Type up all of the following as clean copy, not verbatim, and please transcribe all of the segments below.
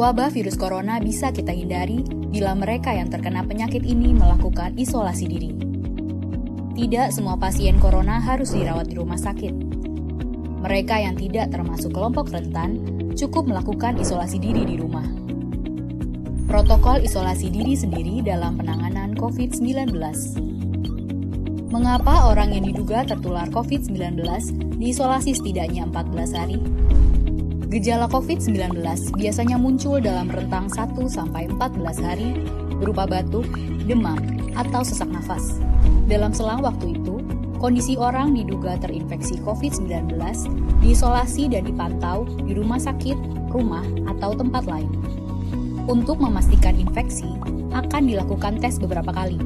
Wabah virus corona bisa kita hindari bila mereka yang terkena penyakit ini melakukan isolasi diri. Tidak semua pasien corona harus dirawat di rumah sakit. Mereka yang tidak termasuk kelompok rentan cukup melakukan isolasi diri di rumah. Protokol isolasi diri sendiri dalam penanganan COVID-19. Mengapa orang yang diduga tertular COVID-19 diisolasi setidaknya 14 hari? Gejala COVID-19 biasanya muncul dalam rentang 1-14 hari berupa batuk, demam, atau sesak nafas. Dalam selang waktu itu, kondisi orang diduga terinfeksi COVID-19 diisolasi dan dipantau di rumah sakit, rumah, atau tempat lain. Untuk memastikan infeksi, akan dilakukan tes beberapa kali.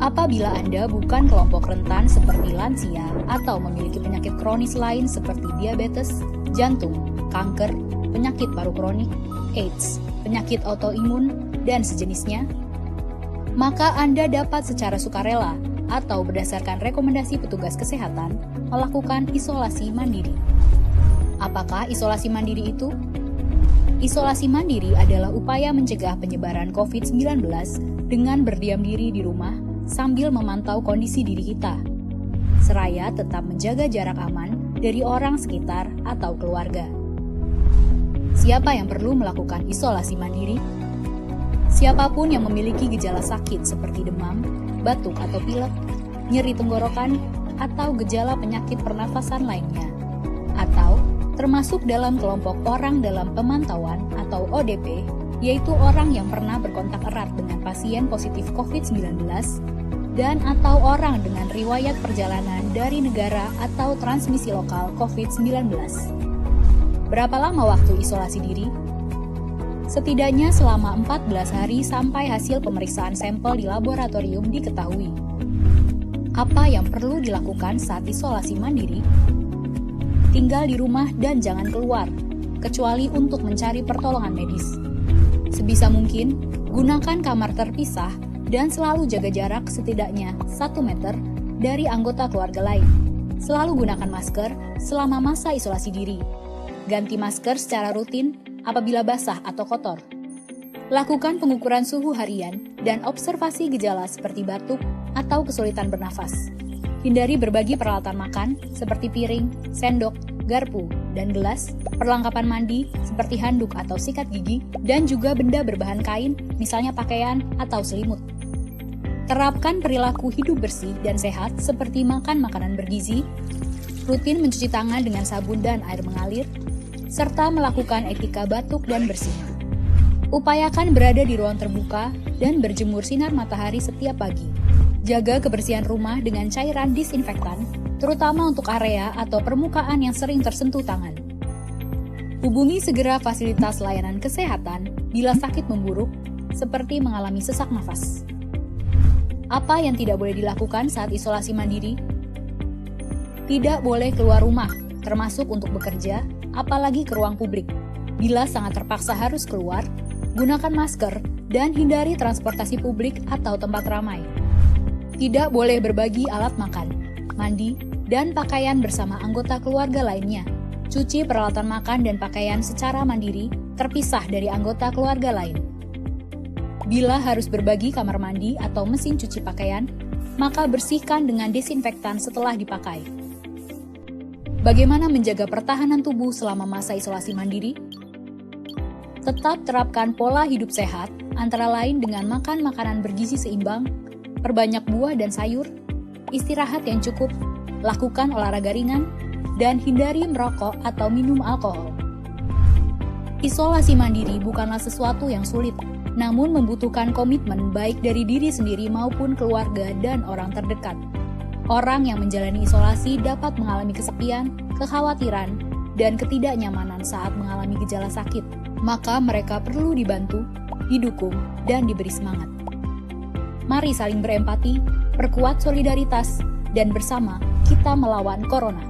Apabila Anda bukan kelompok rentan seperti lansia atau memiliki penyakit kronis lain seperti diabetes, jantung, kanker, penyakit paru kronik, AIDS, penyakit autoimun, dan sejenisnya, maka Anda dapat secara sukarela atau berdasarkan rekomendasi petugas kesehatan melakukan isolasi mandiri. Apakah isolasi mandiri itu? Isolasi mandiri adalah upaya mencegah penyebaran COVID-19 dengan berdiam diri di rumah sambil memantau kondisi diri kita, seraya tetap menjaga jarak aman dari orang sekitar atau keluarga. Siapa yang perlu melakukan isolasi mandiri? Siapapun yang memiliki gejala sakit seperti demam, batuk atau pilek, nyeri tenggorokan, atau gejala penyakit pernafasan lainnya, atau termasuk dalam kelompok orang dalam pemantauan atau ODP, yaitu orang yang pernah berkontak erat dengan pasien positif COVID-19 dan atau orang dengan riwayat perjalanan dari negara atau transmisi lokal COVID-19. Berapa lama waktu isolasi diri? Setidaknya selama 14 hari sampai hasil pemeriksaan sampel di laboratorium diketahui. Apa yang perlu dilakukan saat isolasi mandiri? Tinggal di rumah dan jangan keluar, kecuali untuk mencari pertolongan medis. Sebisa mungkin, gunakan kamar terpisah dan selalu jaga jarak setidaknya 1 meter dari anggota keluarga lain. Selalu gunakan masker selama masa isolasi diri. Ganti masker secara rutin apabila basah atau kotor. Lakukan pengukuran suhu harian dan observasi gejala seperti batuk atau kesulitan bernafas. Hindari berbagi peralatan makan seperti piring, sendok, garpu, dan gelas, perlengkapan mandi seperti handuk atau sikat gigi, dan juga benda berbahan kain, misalnya pakaian atau selimut. Terapkan perilaku hidup bersih dan sehat seperti makan makanan bergizi, rutin mencuci tangan dengan sabun dan air mengalir, serta melakukan etika batuk dan bersin. Upayakan berada di ruang terbuka dan berjemur sinar matahari setiap pagi. Jaga kebersihan rumah dengan cairan disinfektan, terutama untuk area atau permukaan yang sering tersentuh tangan. Hubungi segera fasilitas layanan kesehatan bila sakit memburuk, seperti mengalami sesak nafas. Apa yang tidak boleh dilakukan saat isolasi mandiri? Tidak boleh keluar rumah, termasuk untuk bekerja, apalagi ke ruang publik. Bila sangat terpaksa harus keluar, gunakan masker dan hindari transportasi publik atau tempat ramai. Tidak boleh berbagi alat makan, mandi, dan pakaian bersama anggota keluarga lainnya. Cuci peralatan makan dan pakaian secara mandiri, terpisah dari anggota keluarga lain. Bila harus berbagi kamar mandi atau mesin cuci pakaian, maka bersihkan dengan desinfektan setelah dipakai. Bagaimana menjaga pertahanan tubuh selama masa isolasi mandiri? Tetap terapkan pola hidup sehat, antara lain dengan makan makanan bergizi seimbang, perbanyak buah dan sayur, istirahat yang cukup, lakukan olahraga ringan, dan hindari merokok atau minum alkohol. Isolasi mandiri bukanlah sesuatu yang sulit, namun membutuhkan komitmen baik dari diri sendiri maupun keluarga dan orang terdekat. Orang yang menjalani isolasi dapat mengalami kesepian, kekhawatiran, dan ketidaknyamanan saat mengalami gejala sakit. Maka mereka perlu dibantu, didukung, dan diberi semangat. Mari saling berempati, perkuat solidaritas, dan bersama kita melawan corona.